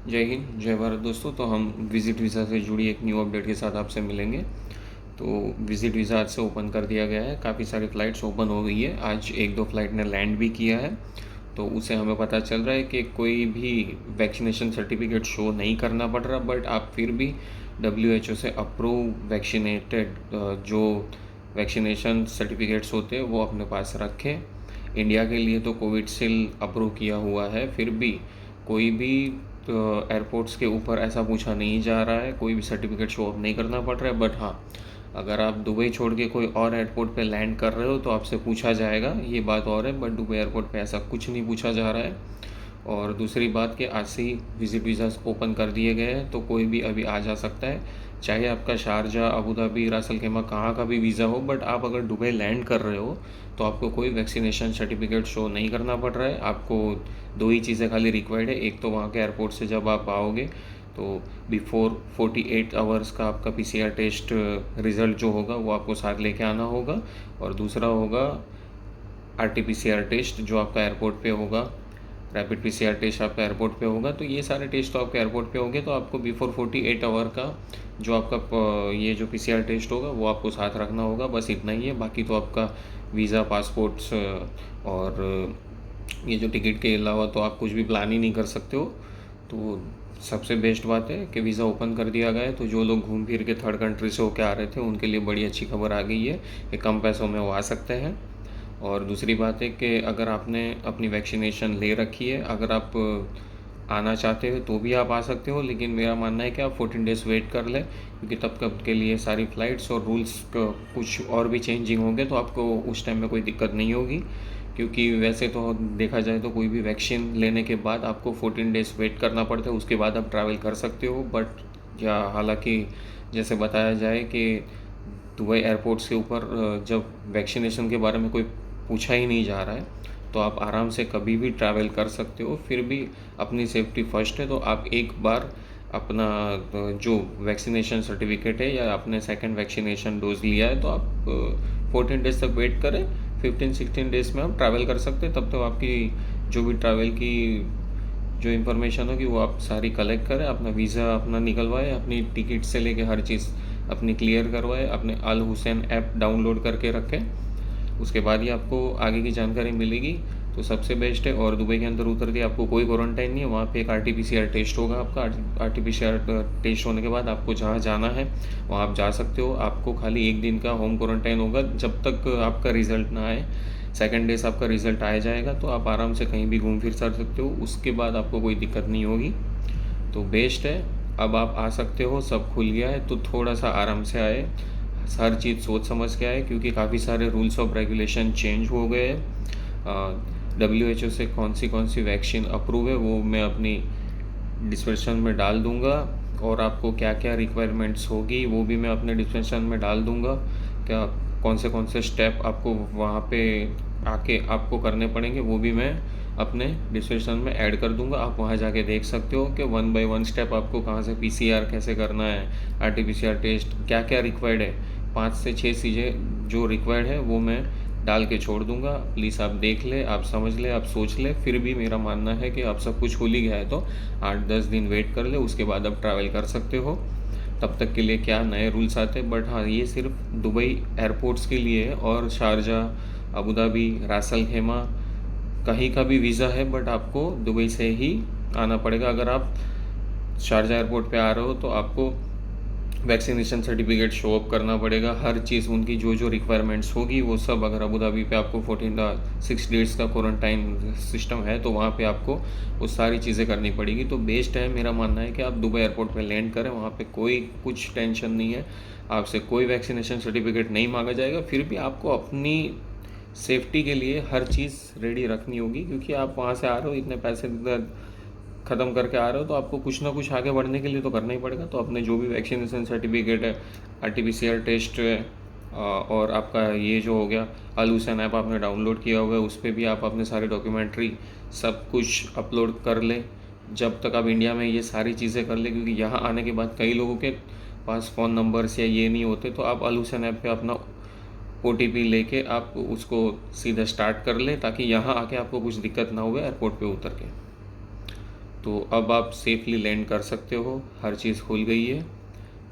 जय हिंद, जय भारत दोस्तों। तो हम विज़िट वीज़ा से जुड़ी एक न्यू अपडेट के साथ आपसे मिलेंगे। तो विज़िट वीज़ा आज से ओपन कर दिया गया है। काफ़ी सारी फ़्लाइट्स ओपन हो गई है। आज एक दो फ़्लाइट ने लैंड भी किया है। तो उससे हमें पता चल रहा है कि कोई भी वैक्सीनेशन सर्टिफिकेट शो नहीं करना पड़ रहा, बट आप फिर भी WHO से अप्रूव वैक्सीनेटेड जो वैक्सीनेशन सर्टिफिकेट्स होते हैं वो अपने पास रखें। इंडिया के लिए तो कोविडशील्ड अप्रूव किया हुआ है, फिर भी कोई भी एयरपोर्ट्स के ऊपर ऐसा पूछा नहीं जा रहा है, कोई भी सर्टिफिकेट शो अप नहीं करना पड़ रहा है। बट हाँ, अगर आप दुबई छोड़ के कोई और एयरपोर्ट पे लैंड कर रहे हो तो आपसे पूछा जाएगा, ये बात और है। बट दुबई एयरपोर्ट पे ऐसा कुछ नहीं पूछा जा रहा है। और दूसरी बात कि आज से ही विज़िट वीज़ास ओपन कर दिए गए हैं, तो कोई भी अभी आ जा सकता है, चाहे आपका शारजा, अबू धाबी, रास अल खैमा कहाँ का भी वीज़ा हो। बट आप अगर दुबई लैंड कर रहे हो तो आपको कोई वैक्सीनेशन सर्टिफिकेट शो नहीं करना पड़ रहा है। आपको दो ही चीज़ें खाली रिक्वायर्ड है। एक तो वहाँ के एयरपोर्ट से जब आप आओगे तो बिफोर 48 आवर्स का आपका PCR टेस्ट रिज़ल्ट जो होगा वो आपको साथ लेके आना होगा। और दूसरा होगा RT-PCR टेस्ट जो आपका एयरपोर्ट पे होगा, रैपिड PCR टेस्ट आपका एयरपोर्ट पे होगा। तो ये सारे टेस्ट तो आपके एयरपोर्ट पे होंगे, तो आपको बिफोर 48 आवर का जो आपका ये जो PCR टेस्ट होगा वो आपको साथ रखना होगा। बस इतना ही है। बाकी तो आपका वीज़ा, पासपोर्ट्स और ये जो टिकट के अलावा तो आप कुछ भी प्लान ही नहीं कर सकते हो। तो सबसे बेस्ट बात है कि वीज़ा ओपन कर दिया गया है। तो जो लोग घूम फिर के थर्ड कंट्री से होकर आ रहे थे उनके लिए बड़ी अच्छी खबर आ गई है कि कम पैसों में वो आ सकते हैं। और दूसरी बात है कि अगर आपने अपनी वैक्सीनेशन ले रखी है, अगर आप आना चाहते हो तो भी आप आ सकते हो, लेकिन मेरा मानना है कि आप 14 डेज़ वेट कर लें, क्योंकि तब तक के लिए सारी फ़्लाइट्स और रूल्स कुछ और भी चेंजिंग होंगे, तो आपको उस टाइम में कोई दिक्कत नहीं होगी। क्योंकि वैसे तो देखा जाए तो कोई भी वैक्सीन लेने के बाद आपको 14 डेज़ वेट करना पड़ता है, उसके बाद आप ट्रैवल कर सकते हो। बट या हालांकि जैसे बताया जाए कि दुबई एयरपोर्ट्स के ऊपर जब वैक्सीनेशन के बारे में कोई पूछा ही नहीं जा रहा है, तो आप आराम से कभी भी ट्रैवल कर सकते हो। फिर भी अपनी सेफ्टी फर्स्ट है, तो आप एक बार अपना जो वैक्सीनेशन सर्टिफिकेट है या आपने सेकंड वैक्सीनेशन डोज लिया है तो आप 14 डेज़ तक वेट करें। 15-16 डेज़ में आप ट्रैवल कर सकते हैं। तब तक आपकी जो भी ट्रैवल की जो इन्फॉर्मेशन होगी वो आप सारी कलेक्ट करें, अपना वीज़ा अपना निकलवाएं, अपनी टिकट से लेके हर चीज़ अपनी क्लियर करवाएं, अपने अल हुसैन ऐप डाउनलोड करके रखें। उसके बाद ही आपको आगे की जानकारी मिलेगी। तो सबसे बेस्ट है। और दुबई के अंदर उतरते ही आपको कोई क्वारंटाइन नहीं है, वहाँ पे एक RT-PCR टेस्ट होगा आपका। RT-PCR टेस्ट होने के बाद आपको जहाँ जाना है वहाँ आप जा सकते हो। आपको खाली एक दिन का होम क्वारंटाइन होगा जब तक आपका रिज़ल्ट ना आए। सेकंड डे से आपका रिज़ल्ट आ जाएगा तो आप आराम से कहीं भी घूम फिर सकते हो, उसके बाद आपको कोई दिक्कत नहीं होगी। तो बेस्ट है। अब आप आ सकते हो, सब खुल गया है, तो थोड़ा सा आराम से आए, हर चीज़ सोच समझ के आए, क्योंकि काफ़ी सारे रूल्स ऑफ रेगुलेशन चेंज हो गए हैं। WHO से कौन सी वैक्सीन अप्रूव है वो मैं अपनी डिस्क्रिप्शन में डाल दूंगा, और आपको क्या क्या रिक्वायरमेंट्स होगी वो भी मैं अपने डिस्क्रिप्शन में डाल दूंगा। क्या कौन से स्टेप आपको वहाँ पे आके आपको करने पड़ेंगे वो भी मैं अपने डिस्क्रिप्शन में ऐड कर दूंगा। आप वहाँ जाके देख सकते हो कि 1 बाय 1 स्टेप आपको कहाँ से PCR कैसे करना है, RT-PCR टेस्ट क्या क्या रिक्वायर्ड है, 5 से 6 चीज़ें जो रिक्वायर्ड है वो मैं डाल के छोड़ दूंगा। प्लीज़ आप देख ले, आप समझ ले, आप सोच ले। फिर भी मेरा मानना है कि आप सब कुछ खुल ही गया है तो 8-10 दिन वेट कर ले, उसके बाद आप ट्रैवल कर सकते हो। तब तक के लिए क्या नए रूल्स आते हैं। बट हाँ, ये सिर्फ दुबई एयरपोर्ट्स के लिए है, और शारजाह, अबू धाबी, रास अल खैमा कहीं का भी वीज़ा है, बट आपको दुबई से ही आना पड़ेगा। अगर आप शारजाह एयरपोर्ट पे आ रहे हो तो आपको वैक्सीनेशन सर्टिफिकेट शो अप करना पड़ेगा। हर चीज़ उनकी जो जो रिक्वायरमेंट्स होगी वो सब, अगर अबू धाबी पे आपको 6 डेज़ का क्वारंटाइन सिस्टम है तो वहाँ पे आपको वो सारी चीज़ें करनी पड़ेगी। तो बेस्ट है, मेरा मानना है कि आप दुबई एयरपोर्ट पे लैंड करें, वहाँ पे कोई कुछ टेंशन नहीं है, आपसे कोई वैक्सीनेशन सर्टिफिकेट नहीं मांगा जाएगा। फिर भी आपको अपनी सेफ्टी के लिए हर चीज़ रेडी रखनी होगी, क्योंकि आप वहाँ से आ रहे हो, इतने पैसे ख़त्म करके आ रहे हो, तो आपको कुछ ना कुछ आगे बढ़ने के लिए तो करना ही पड़ेगा। तो अपने जो भी वैक्सीनेशन सर्टिफिकेट है, RT-PCR टेस्ट है, और आपका ये जो हो गया अल हुसैन ऐप आपने डाउनलोड किया हुआ है, उस पर भी आप अपने सारे डॉक्यूमेंट्री सब कुछ अपलोड कर लें जब तक आप इंडिया में ये सारी चीज़ें कर लें। क्योंकि यहाँ आने के बाद कई लोगों के पास फ़ोन नंबर्स या ये नहीं होते, तो आप अल हुसैन ऐप पे अपना OTP लेके आप उसको सीधा स्टार्ट कर लें, ताकि यहाँ आके आपको कुछ दिक्कत ना हुए एयरपोर्ट पे उतर के। तो अब आप सेफली लैंड कर सकते हो, हर चीज़ खुल गई है।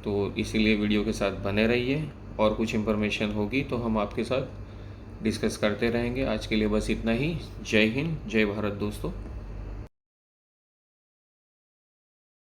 तो इसीलिए वीडियो के साथ बने रहिए, और कुछ इन्फॉर्मेशन होगी तो हम आपके साथ डिस्कस करते रहेंगे। आज के लिए बस इतना ही। जय हिंद, जय भारत दोस्तों।